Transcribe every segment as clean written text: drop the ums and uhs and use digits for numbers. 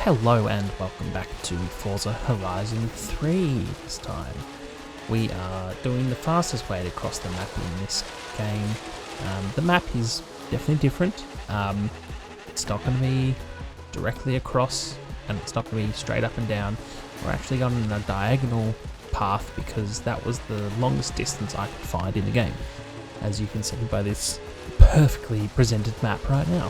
Hello and welcome back to Forza Horizon 3 this time. We are doing the fastest way to cross the map in this game. The map is definitely different. It's not going to be directly across and it's not going to be straight up and down. We're actually going on a diagonal path because that was the longest distance I could find in the game, as you can see by this perfectly presented map right now.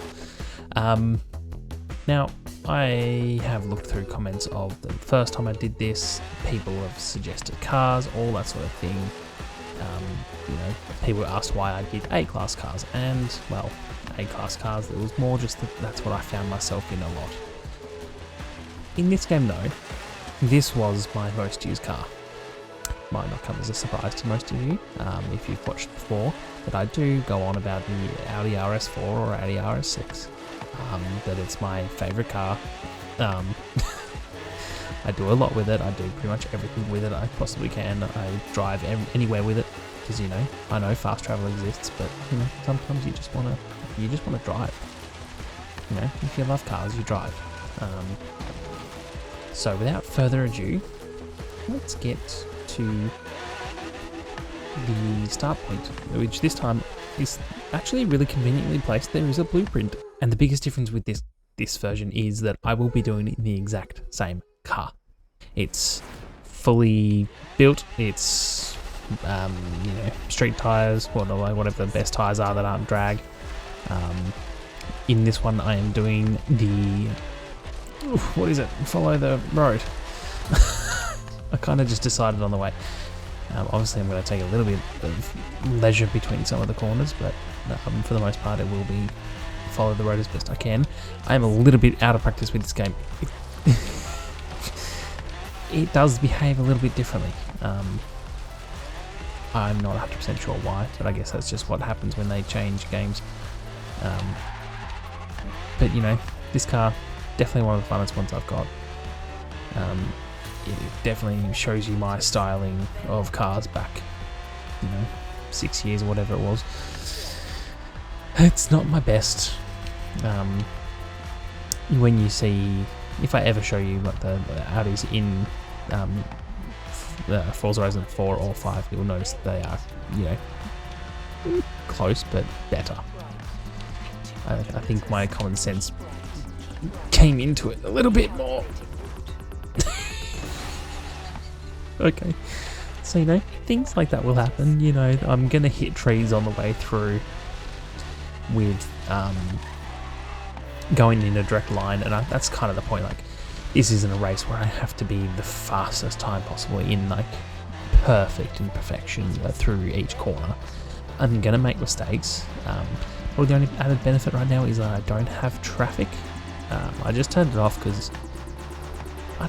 Now, I have looked through comments of the first time I did this. People have suggested cars, all that sort of thing. People asked why I did A-class cars, and, well, A-class cars, it was more just that that's what I found myself in a lot. In this game, though, this was my most used car. Might not come as a surprise to most of you, if you've watched before, but I do go on about the Audi RS4 or Audi RS6. That it's my favourite car. I do a lot with it. I do pretty much everything with it I possibly can. I drive anywhere with it because I know fast travel exists, but sometimes you just want to drive. If you love cars, you drive. So without further ado, let's get to the start point, which this time is actually really conveniently placed. There is a blueprint. And the biggest difference with this version is that I will be doing it in the exact same car. It's fully built. It's street tires, whatever the best tires are that aren't drag. In this one, I am doing the follow the road. I kind of just decided on the way. Obviously, I'm going to take a little bit of leisure between some of the corners, but for the most part, it will be follow the road as best I can. I am a little bit out of practice with this game. It does behave a little bit differently. I'm not 100% sure why, but I guess that's just what happens when they change games. But this car, definitely one of the funnest ones I've got. It definitely shows you my styling of cars back, 6 years or whatever it was. It's not my best. When you see, if I ever show you like the Audis in Forza Horizon 4 or 5, you'll notice they are, close but better. I think my common sense came into it a little bit more. Okay, so things like that will happen. I'm gonna hit trees on the way through with going in a direct line, and that's kind of the point. Like, this isn't a race where I have to be the fastest time possible in perfect imperfection through each corner. I'm gonna make mistakes. Well, the only added benefit right now is I don't have traffic. I just turned it off because I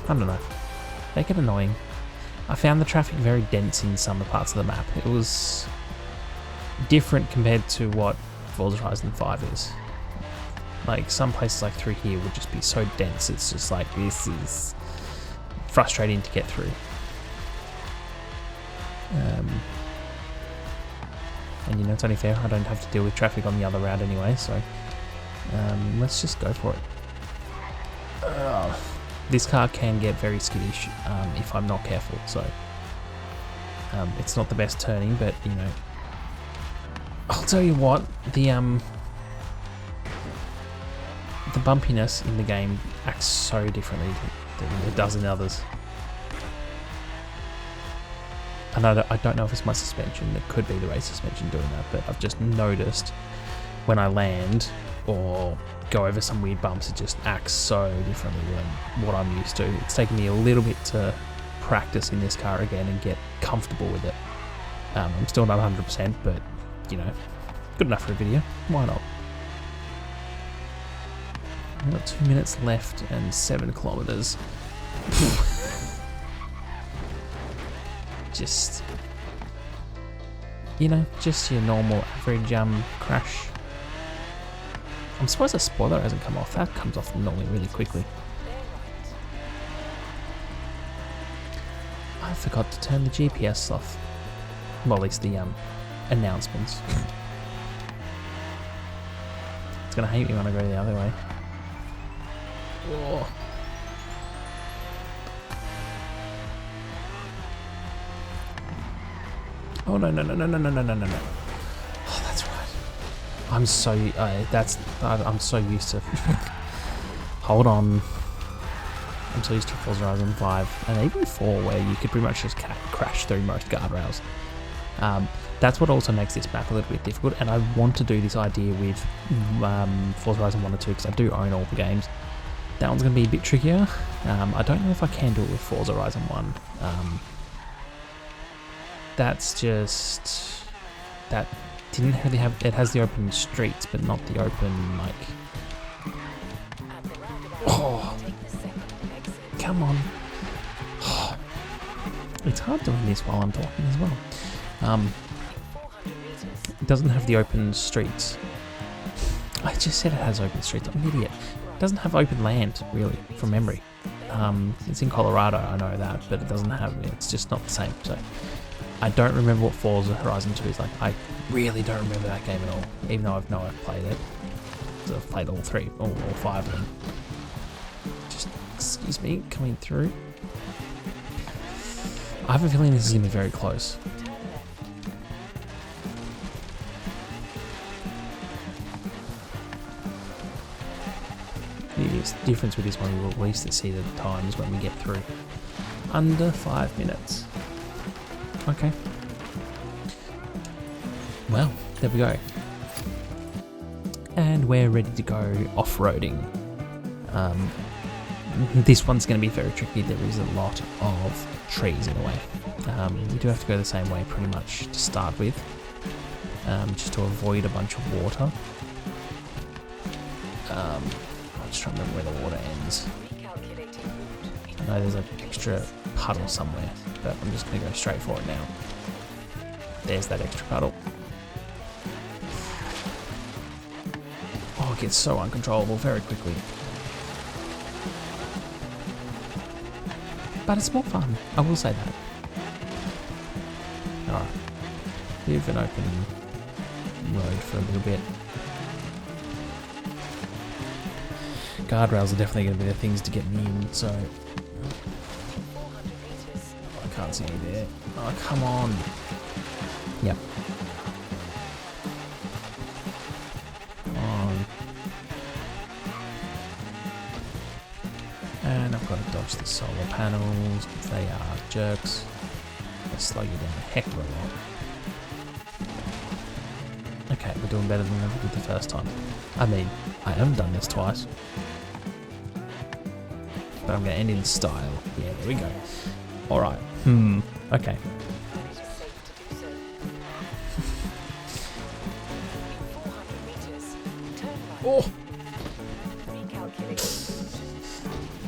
don't know, they get annoying. I found the traffic very dense in some parts of the map. It was different compared to what Forza Horizon 5 is. Like, some places like through here would just be so dense, it's just like, this is frustrating to get through. And it's only fair, I don't have to deal with traffic on the other route anyway, so let's just go for it. This car can get very skittish if I'm not careful, so it's not the best turning, but I'll tell you what, the bumpiness in the game acts so differently than it does in others. I don't know if it's my suspension, it could be the race suspension doing that, but I've just noticed when I land or go over some weird bumps, it just acts so differently than what I'm used to. It's taken me a little bit to practice in this car again and get comfortable with it. I'm still not 100%, but good enough for a video. Why not? I've got 2 minutes left and 7 kilometers. Just your normal average crash. I'm surprised the spoiler hasn't come off. That comes off normally really quickly. I forgot to turn the GPS off. Well, at least the announcements. It's gonna hate me when I go the other way. Oh. Oh no no no no no no no no no no! Oh, that's right. I'm so I'm so used to. Hold on. I'm so used to Forza Horizon 5 and even 4, where you could pretty much just crash through most guardrails. That's what also makes this map a little bit difficult, and I want to do this idea with Forza Horizon 1 and 2 because I do own all the games. That one's going to be a bit trickier. I don't know if I can do it with Forza Horizon 1. That's just... That didn't really have... It has the open streets, but not the open, like... Oh! Come on. Oh. It's hard doing this while I'm talking as well. It doesn't have the open streets. I just said it has open streets. I'm an idiot. It doesn't have open land, really, from memory. It's in Colorado, I know that, but it doesn't have... It's just not the same, so... I don't remember what Forza Horizon 2 is like. I really don't remember that game at all, even though I've played it. So I've played all 5 of them. Just, excuse me, coming through. I have a feeling this is going to be very close. The difference with this one, we'll at least see the times when we get through. Under 5 minutes. Okay. Well, there we go. And we're ready to go off-roading. This one's going to be very tricky. There is a lot of trees in the way. You do have to go the same way pretty much to start with, just to avoid a bunch of water. I'm just trying to remember where the water ends. I know there's an extra puddle somewhere, but I'm just going to go straight for it now. There's that extra puddle. Oh, it gets so uncontrollable very quickly. But it's more fun, I will say that. Alright. Bit of an open road for a little bit. Guardrails are definitely going to be the things to get me in, so... I can't see any there. Oh, come on. Yep. Come on. And I've got to dodge the solar panels. They are jerks. They slow you down a heck of a lot. Okay, we're doing better than we did the first time. I mean, I haven't done this twice. But I'm going to end in style. Yeah, there we go. Alright. Okay. Oh!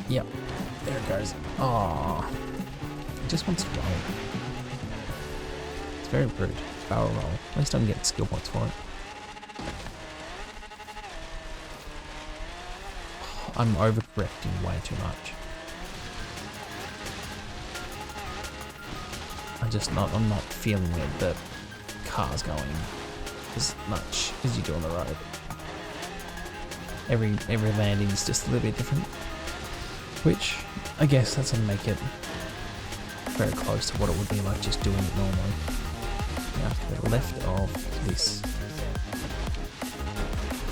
Yep. There it goes. Oh. It just wants to roll. It's very rude. Barrel roll. At least I can get skill points for it. I'm overcorrecting way too much. I'm not feeling it, the car's going as much as you do on the road. Every landing is just a little bit different, which I guess that's going to make it very close to what it would be like just doing it normally. You have to go left of this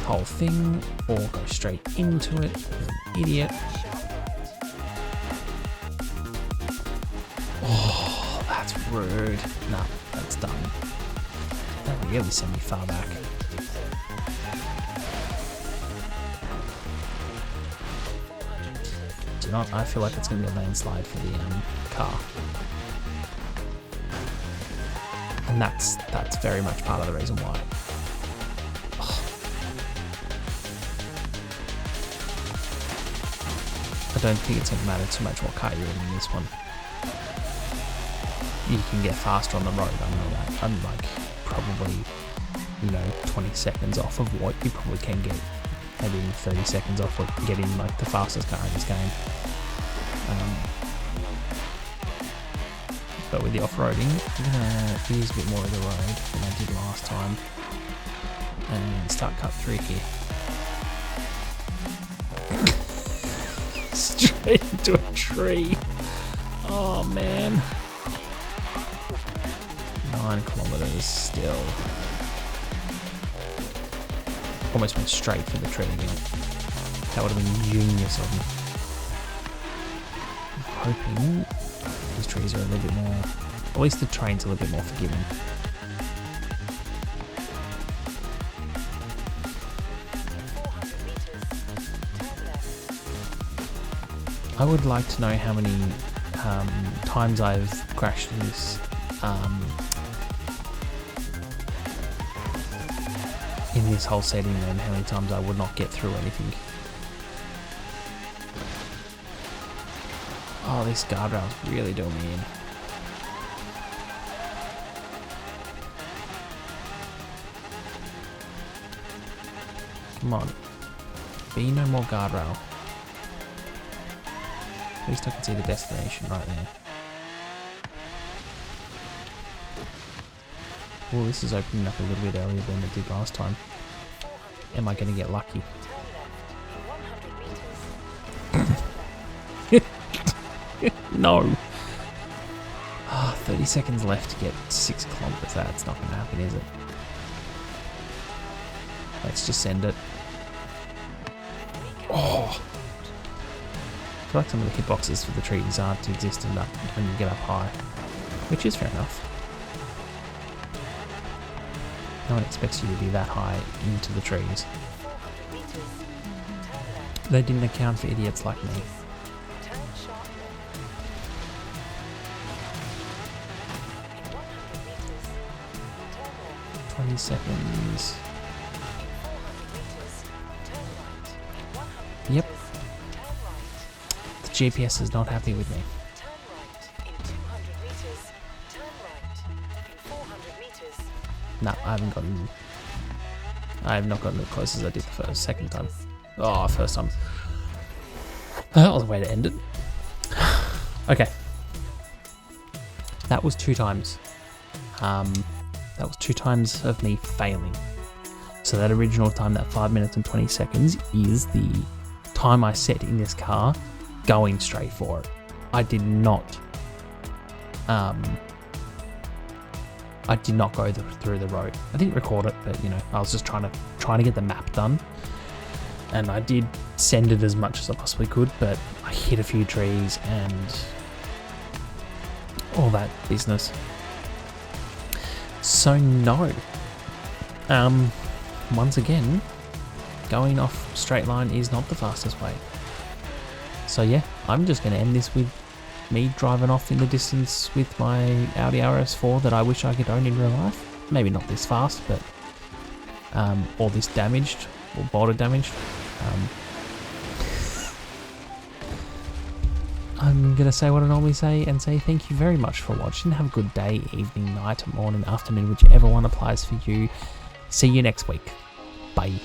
whole thing, or go straight into it. An idiot. Oh, that's rude. Nah, that's done. That really sent me far back. Do you know what? I feel like it's going to be a landslide for the car. And that's very much part of the reason why. I don't think it's going to matter too much what car you're in this one. You can get faster on the road, I know that. I'm like probably, 20 seconds off of what you probably can get. Maybe even 30 seconds off what getting like the fastest car in this game. But with the off-roading, I'm going to use a bit more of the road than I did last time. And start cut through here. straight into a tree. Oh man. 9 kilometers still. Almost went straight for the tree again. That would have been genius of me. I'm hoping these trees are a little bit more, at least the train's a little bit more forgiving. I would like to know how many times I've crashed in this whole setting, and how many times I would not get through anything. Oh, this guardrail's really doing me in. Come on. Be no more guardrail. At least I can see the destination right there. Well, this is opening up a little bit earlier than it did last time. Am I going to get lucky? No. 30 seconds left to get 6 kilometers. That's not going to happen, is it? Let's just send it. Oh. I feel like some of the hitboxes for the trees aren't existent up when you get up high, which is fair enough. No one expects you to be that high into the trees. They didn't account for idiots like me. Seconds. Yep. The GPS is not happy with me. No, I have not gotten as close as I did the second time. Oh, first time. That was a way to end it. Okay. That was 2 times. That was 2 times of me failing. So that original time, that 5 minutes and 20 seconds, is the time I set in this car going straight for it. I did not go through the road. I didn't record it, but you know, I was just trying to get the map done. And I did send it as much as I possibly could, but I hit a few trees and all that business. So no. Once again, going off straight line is not the fastest way. So yeah, I'm just going to end this with me driving off in the distance with my Audi RS4 that I wish I could own in real life. Maybe not this fast, but or this damaged, or border damaged. I'm going to say what I normally say and say thank you very much for watching. Have a good day, evening, night, morning, afternoon, whichever one applies for you. See you next week. Bye.